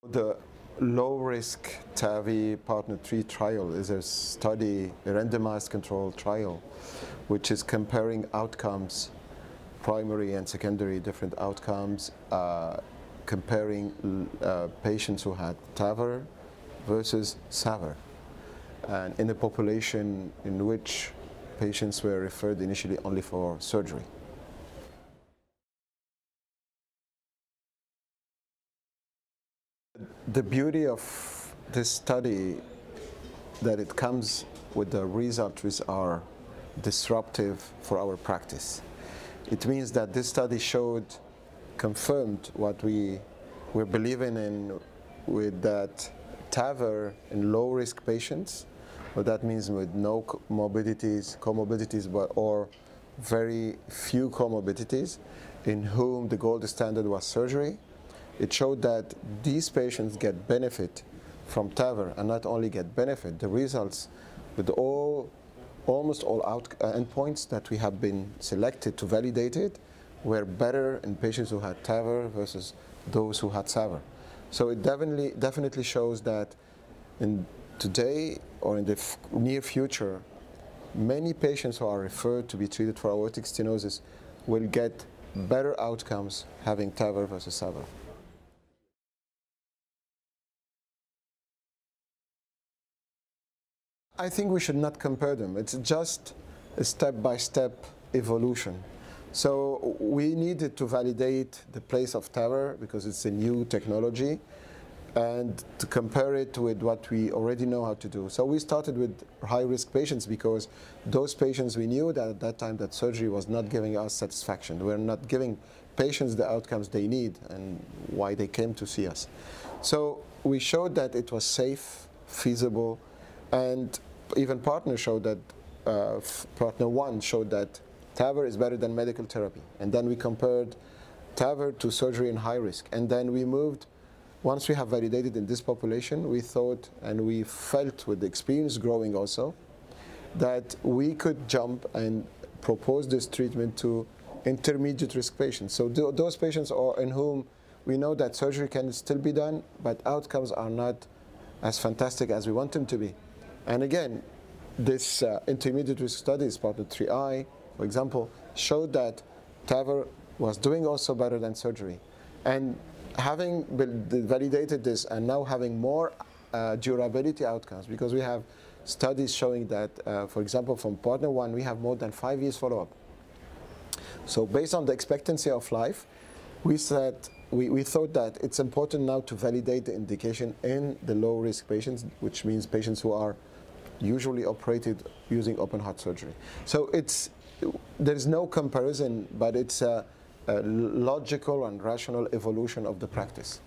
The low-risk TAVR Partner 3 trial is a study, a randomized controlled trial, which is comparing outcomes, primary and secondary different outcomes, comparing patients who had TAVR versus SAVR, and in a population in which patients were referred initially only for surgery. The beauty of this study that it comes with the results which are disruptive for our practice. It means that this study confirmed what we were believing in, with that TAVR in low-risk patients, what that means with no comorbidities, or very few comorbidities, in whom the gold standard was surgery. It showed that these patients get benefit from TAVR, and not only get benefit, the results with almost all endpoints that we have been selected to validate it were better in patients who had TAVR versus those who had SAVR. So it definitely shows that today or in the near future, many patients who are referred to be treated for aortic stenosis will get better outcomes having TAVR versus SAVR. I think we should not compare them. It's just a step-by-step evolution. So we needed to validate the place of TAVR because it's a new technology, and to compare it with what we already know how to do. So we started with high-risk patients because those patients, we knew that at that time that surgery was not giving us satisfaction. We're not giving patients the outcomes they need and why they came to see us. So we showed that it was safe, feasible, and even Partner showed that, Partner 1 showed that TAVR is better than medical therapy. And then we compared TAVR to surgery in high risk. And then we moved, once we have validated in this population, we thought and we felt with the experience growing also, that we could jump and propose this treatment to intermediate risk patients. So those patients are in whom we know that surgery can still be done, but outcomes are not as fantastic as we want them to be. And again, this intermediate risk studies, Partner 3I, for example, showed that TAVR was doing also better than surgery. And having validated this and now having more durability outcomes, because we have studies showing that, for example, from Partner 1, we have more than 5 years follow-up. So based on the expectancy of life, we thought that it's important now to validate the indication in the low-risk patients, which means patients who are usually operated using open heart surgery. So there is no comparison, but it's a logical and rational evolution of the practice.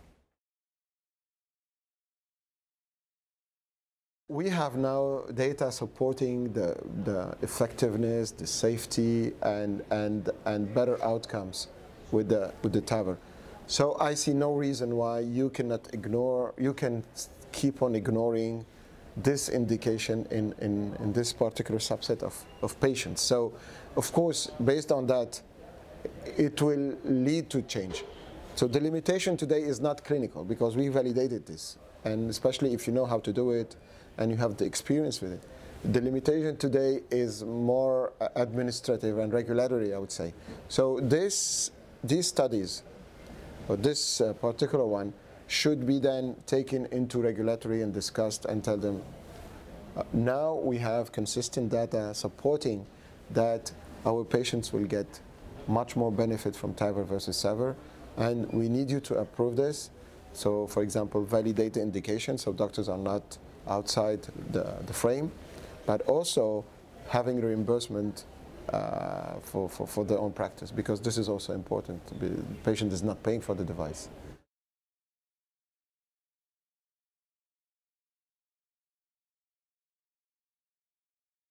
We have now data supporting the effectiveness, the safety, and better outcomes with the TAVR. So I see no reason why you can keep on ignoring this indication in this particular subset of patients. So, of course, based on that, it will lead to change. So the limitation today is not clinical, because we validated this, and especially if you know how to do it and you have the experience with it. The limitation today is more administrative and regulatory, I would say. So these studies, or this particular one, should be then taken into regulatory and discussed and tell them, now we have consistent data supporting that our patients will get much more benefit from TAVR versus SAVR, and we need you to approve this. So, for example, validate the indication so doctors are not outside the frame, but also having reimbursement for their own practice, because this is also important. The patient is not paying for the device.